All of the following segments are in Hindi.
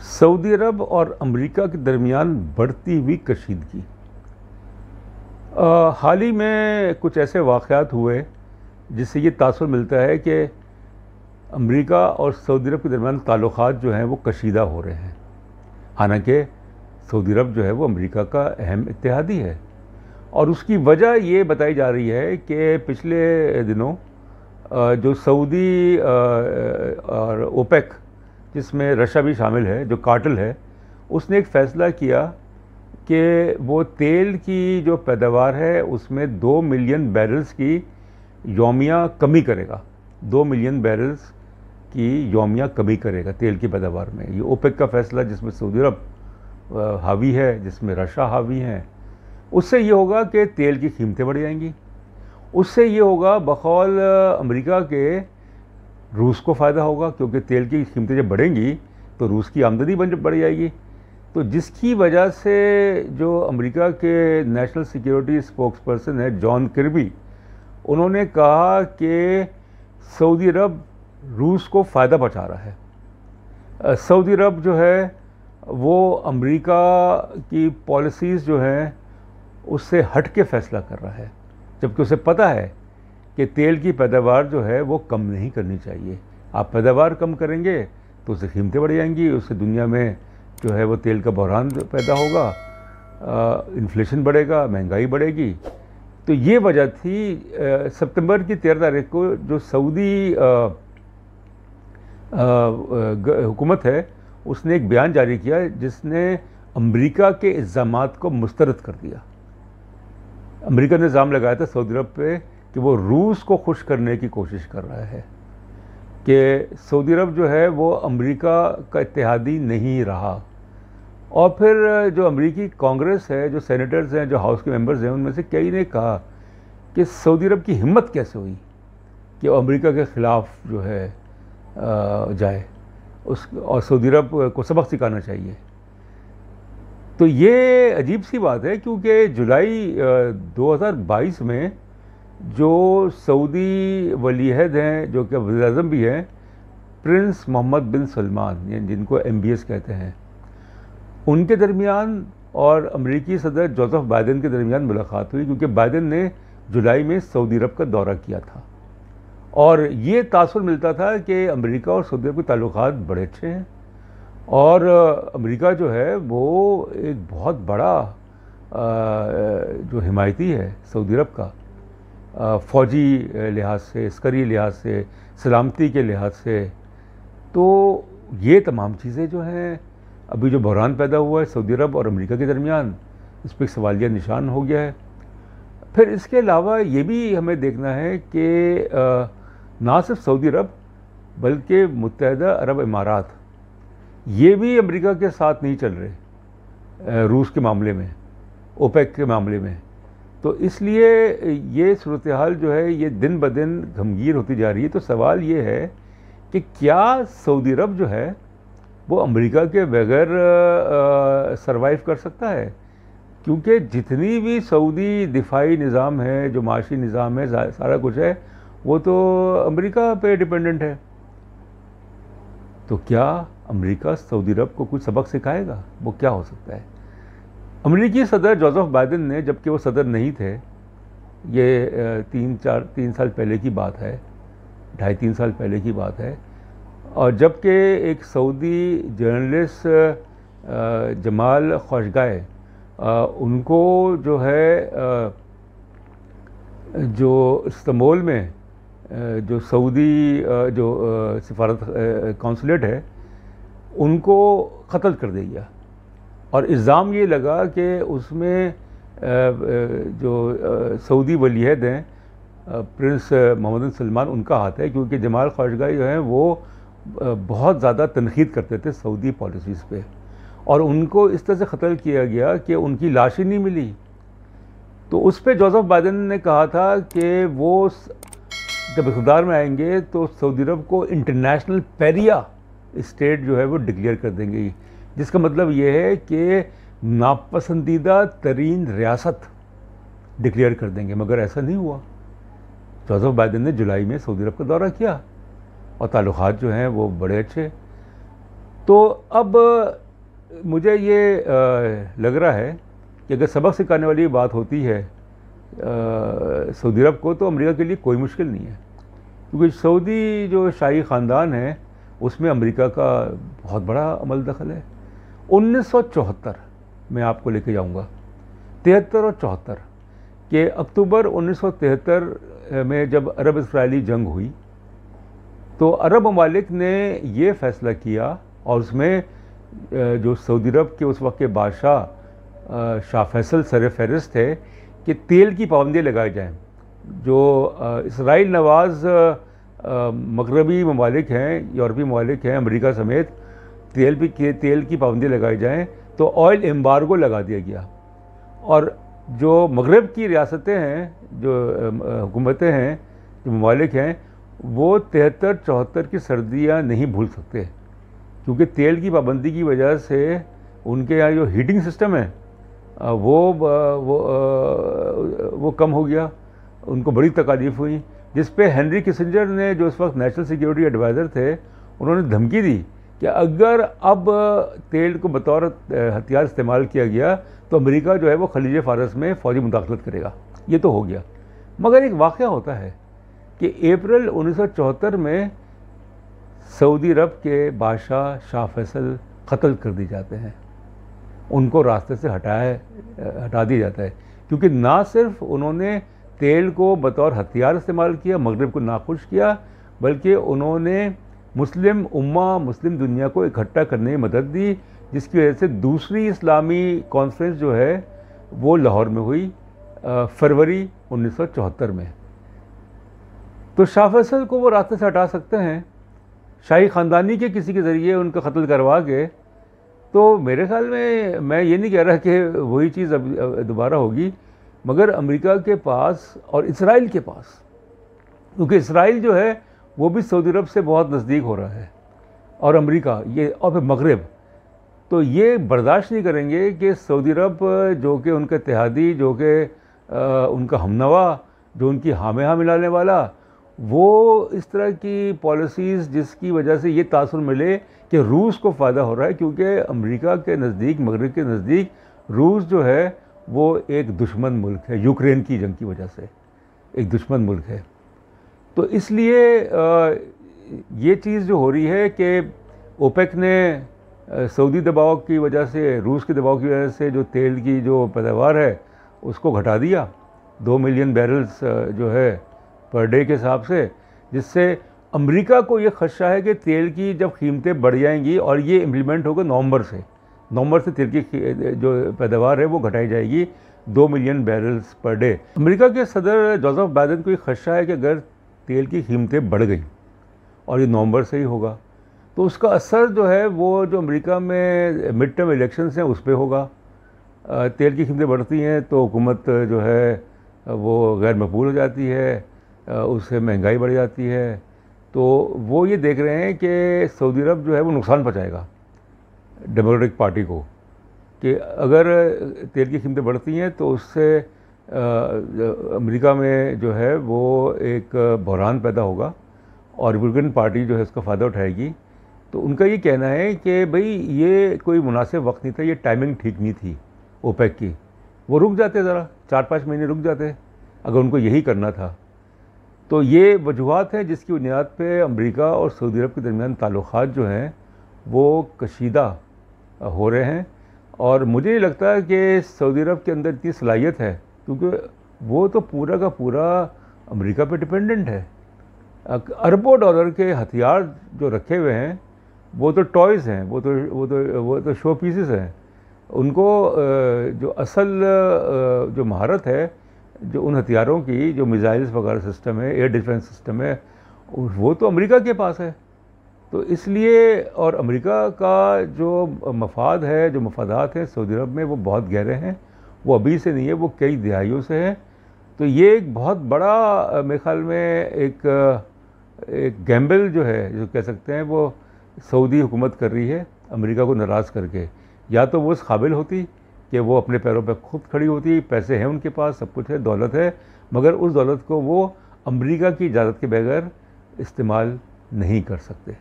सऊदी अरब और अमेरिका के दरमियान बढ़ती हुई कशीदगी। हाल ही में कुछ ऐसे वाक़यात हुए जिससे ये तासुर मिलता है कि अमेरिका और सऊदी अरब के दरमियान ताल्लुक़ात जो हैं वो कशीदा हो रहे हैं। हालांकि सऊदी अरब जो है वो अमेरिका का अहम इत्तेहादी है और उसकी वजह ये बताई जा रही है कि पिछले दिनों जो सऊदी और ओपेक, जिसमें रशिया भी शामिल है, जो कार्टेल है, उसने एक फ़ैसला किया कि वो तेल की जो पैदावार है उसमें 2 मिलियन बैरल्स की यौमिया कमी करेगा। 2 मिलियन बैरल्स की यौमिया कमी करेगा तेल की पैदावार में। ये ओपेक का फ़ैसला, जिसमें सऊदी अरब हावी है, जिसमें रशिया हावी हैं, उससे ये होगा कि तेल की कीमतें बढ़ जाएंगी। उससे ये होगा बकौल अमेरिका के रूस को फ़ायदा होगा, क्योंकि तेल की कीमतें जब बढ़ेंगी तो रूस की आमदनी बढ़ जाएगी। तो जिसकी वजह से जो अमेरिका के नेशनल सिक्योरिटी स्पोक्सपर्सन है जॉन किर्बी, उन्होंने कहा कि सऊदी अरब रूस को फ़ायदा पहुंचा रहा है। सऊदी अरब जो है वो अमेरिका की पॉलिसीज़ जो हैं उससे हट के फ़ैसला कर रहा है, जबकि उसे पता है कि तेल की पैदावार जो है वो कम नहीं करनी चाहिए। आप पैदावार कम करेंगे तो उससे कीमतें बढ़ जाएंगी, उससे दुनिया में जो है वो तेल का बहरान पैदा होगा, इन्फ्लेशन बढ़ेगा, महंगाई बढ़ेगी। तो ये वजह थी। सितंबर की 13 तारीख को जो सऊदी हुकूमत है उसने एक बयान जारी किया जिसने अमेरिका के इल्ज़ामात को मुस्तरद कर दिया। अमेरिका ने इल्ज़ाम लगाया था सऊदी अरब पे कि वो रूस को खुश करने की कोशिश कर रहा है, कि सऊदी अरब जो है वो अमेरिका का इत्तेहादी नहीं रहा। और फिर जो अमेरिकी कांग्रेस है, जो सेनेटर्स हैं, जो हाउस के मेंबर्स हैं, उनमें से कई ने कहा कि सऊदी अरब की हिम्मत कैसे हुई कि वो अमेरिका के ख़िलाफ़ जो है जाए, और सऊदी अरब को सबक सिखाना चाहिए। तो ये अजीब सी बात है, क्योंकि जुलाई 2022 में जो सऊदी वलीअहद हैं, जो कि वज़ीर आज़म भी हैं, प्रिंस मोहम्मद बिन सलमान, जिनको MBS कहते हैं, उनके दरमियान और अमेरिकी सदर जोसेफ बाइडेन के दरमियान मुलाकात हुई, क्योंकि बाइडेन ने जुलाई में सऊदी अरब का दौरा किया था। और ये तासुर मिलता था कि अमेरिका और सऊदी अरब के ताल्लुकात बड़े अच्छे हैं, और अमेरिका जो है वो एक बहुत बड़ा जो हिमायती है सऊदी अरब का, फ़ौजी लिहाज से, अस्करी लिहाज से, सलामती के लिहाज से। तो ये तमाम चीज़ें जो हैं, अभी जो बहरान पैदा हुआ है सऊदी अरब और अमेरिका के दरमियान, इस पर एक सवालिया निशान हो गया है। फिर इसके अलावा ये भी हमें देखना है कि ना सिर्फ सऊदी अरब बल्कि मुत्तहिदा अरब इमारात, ये भी अमेरिका के साथ नहीं चल रहे रूस के मामले में, ओपेक के मामले में। तो इसलिए ये सूरत हाल जो है ये दिन ब दिन गमगीन होती जा रही है। तो सवाल ये है कि क्या सऊदी अरब जो है वो अमेरिका के बगैर सरवाइव कर सकता है? क्योंकि जितनी भी सऊदी दिफाई निज़ाम है, जो माशी निज़ाम है, सारा कुछ है, वो तो अमेरिका पे डिपेंडेंट है। तो क्या अमेरिका सऊदी अरब को कुछ सबक सिखाएगा? वो क्या हो सकता है? अमेरिकी सदर जोसेफ बाइडेन ने, जबकि वो सदर नहीं थे, ये 3 साल पहले की बात है, 2.5-3 साल पहले की बात है, और जबकि एक सऊदी जर्नलिस्ट जमाल खशोगी, उनको जो है जो इस्तांबुल में जो सऊदी जो सिफारत कौंसलेट है, उनको कत्ल कर दिया गया। और इल्ज़ाम ये लगा कि उसमें जो सऊदी वलीअहद हैं प्रिंस मोहम्मद बिन सलमान, उनका हाथ है, क्योंकि जमाल खशोगी जो हैं वो बहुत ज़्यादा तनकीद करते थे सऊदी पॉलिसीज़ पे, और उनको इस तरह से कत्ल किया गया कि उनकी लाश ही नहीं मिली। तो उस पर जोसेफ बाइडेन ने कहा था कि वो जब इक़्तिदार में आएंगे तो सऊदी अरब को इंटरनेशनल पेरिया स्टेट जो है वो डिक्लेयर कर देंगे, जिसका मतलब ये है कि नापसंदीदा तरीन रियासत डिक्लेयर कर देंगे। मगर ऐसा नहीं हुआ। जोसेफ बाइडेन ने जुलाई में सऊदी अरब का दौरा किया और ताल्लुकात जो हैं वो बड़े अच्छे। तो अब मुझे ये लग रहा है कि अगर सबक सिखाने वाली बात होती है सऊदी अरब को, तो अमेरिका के लिए कोई मुश्किल नहीं है, क्योंकि सऊदी जो शाही ख़ानदान है उसमें अमेरिका का बहुत बड़ा अमल दखल है। 1974 मैं आपको लेके जाऊंगा, 73 और 74 के अक्टूबर 1973 में जब अरब इसराइली जंग हुई, तो अरब ममालिक ने ये फ़ैसला किया, और उसमें जो सऊदी अरब के उस वक्त के बादशाह शाह फैसल सर फहरिस्त थे कि तेल की पाबंदी लगाई जाएं। जो इसराइल नवाज़ मगरबी ममालिक हैं, यूरोपीय ममालिक हैं, अमेरिका समेत, तेल की पाबंदी लगाई जाएं, तो ऑयल एम्बार्गो लगा दिया गया। और जो मगरब की रियासतें हैं, जो हुकूमतें हैं, जो ममालिक हैं, वो 73-74 की सर्दियाँ नहीं भूल सकते, क्योंकि तेल की पाबंदी की वजह से उनके यहाँ जो हीटिंग सिस्टम है वो कम हो गया, उनको बड़ी तकालीफ हुई, जिस पे हेनरी किसिंजर ने, जो उस वक्त नेशनल सिक्योरिटी एडवाइज़र थे, उन्होंने धमकी दी कि अगर अब तेल को बतौर हथियार इस्तेमाल किया गया तो अमेरिका जो है वो खलीज फ़ारस में फ़ौजी मुदाखलत करेगा। ये तो हो गया, मगर एक वाक़या होता है कि अप्रैल 1974 में सऊदी अरब के बादशाह शाह फैसल कत्ल कर दिए जाते हैं, उनको रास्ते से हटा दिया जाता है, क्योंकि ना सिर्फ उन्होंने तेल को बतौर हथियार इस्तेमाल किया, मगरब को नाखुश किया, बल्कि उन्होंने मुस्लिम उम्मा, मुस्लिम दुनिया को इकट्ठा करने में मदद दी, जिसकी वजह से दूसरी इस्लामी कॉन्फ्रेंस जो है वो लाहौर में हुई फरवरी 1974 में। तो शाह फैसल को वो रास्ते से हटा सकते हैं, शाही ख़ानदानी के किसी के ज़रिए उनका कत्ल करवा के। तो मेरे ख्याल में, मैं ये नहीं कह रहा कि वही चीज़ अब दोबारा होगी, मगर अमेरिका के पास और इसराइल के पास, क्योंकि इसराइल जो है वो भी सऊदी अरब से बहुत नज़दीक हो रहा है, और अमेरिका ये, और फिर मगरब, तो ये बर्दाश्त नहीं करेंगे कि सऊदी अरब, जो कि उनका इत्तेहादी, जो कि उनका हमनवा, जो उनकी हामे मिलाने वाला, वो इस तरह की पॉलिसीज़ जिसकी वजह से ये तासुर मिले कि रूस को फ़ायदा हो रहा है, क्योंकि अमेरिका के नज़दीक, मगरब के नज़दीक रूस जो है वो एक दुश्मन मुल्क है, यूक्रेन की जंग की वजह से एक दुश्मन मुल्क है। तो इसलिए ये चीज़ जो हो रही है कि ओपेक ने सऊदी दबाव की वजह से, रूस के दबाव की वजह से जो तेल की जो पैदावार है उसको घटा दिया 2 मिलियन बैरल्स जो है पर डे के हिसाब से, जिससे अमेरिका को ये खदशा है कि तेल की जब कीमतें बढ़ जाएंगी, और ये इम्प्लीमेंट होगा नवंबर से तेल की जो पैदावार है वो घटाई जाएगी 2 million barrels per day. America के सदर जोसेफ बाइडेन को ये खदशा है कि अगर तेल की कीमतें बढ़ गई, और ये नवंबर से ही होगा, तो उसका असर जो है वो जो अमेरिका में मिड टर्म इलेक्शंस हैं उस पर होगा। तेल की कीमतें बढ़ती हैं तो हुकूमत जो है वो गैर मकबूल हो जाती है, उससे महंगाई बढ़ जाती है। तो वो ये देख रहे हैं कि सऊदी अरब जो है वो नुकसान पहुंचाएगा डेमोक्रेटिक पार्टी को, कि अगर तेल की कीमतें बढ़ती हैं तो उससे अमेरिका में जो है वो एक बहरान पैदा होगा, और रिपब्लिकन पार्टी जो है उसका फ़ायदा उठाएगी। तो उनका ये कहना है कि भाई ये कोई मुनासिब वक्त नहीं था, ये टाइमिंग ठीक नहीं थी ओपेक की, वो रुक जाते, ज़रा 4-5 महीने रुक जाते अगर उनको यही करना था। तो ये वजूहात हैं जिसकी बुनियाद पे अमेरिका और सऊदी अरब के दरमियान ताल्लुक़ात जो हैं वो कशीदा हो रहे हैं। और मुझे नहीं लगता कि सऊदी अरब के अंदर इतनी सलाहियत है, क्योंकि वो तो पूरा का पूरा अमेरिका पे डिपेंडेंट है। अरबों डॉलर के हथियार जो रखे हुए हैं वो तो टॉयज़ हैं, वो तो शो पीसेस हैं। उनको जो असल जो महारत है, जो उन हथियारों की, जो मिसाइल्स वगैरह सिस्टम है, एयर डिफेंस सिस्टम है, वो तो अमेरिका के पास है। तो इसलिए, और अमेरिका का जो मफाद है, जो मफादात हैं सऊदी अरब में, वो बहुत गहरे हैं, वो अभी से नहीं है, वो कई दिहाइयों से है। तो ये एक बहुत बड़ा मेरे ख्याल में एक गैम्बल जो है, जो कह सकते हैं, वो सऊदी हुकूमत कर रही है अमेरिका को नाराज़ करके। या तो वो इस काबिल होती कि वो अपने पैरों पर खुद खड़ी होती, पैसे हैं उनके पास, सब कुछ है, दौलत है, मगर उस दौलत को वो अमेरिका की इजाज़त के बगैर इस्तेमाल नहीं कर सकते,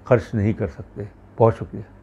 खर्च नहीं कर सकते। बहुत शुक्रिया।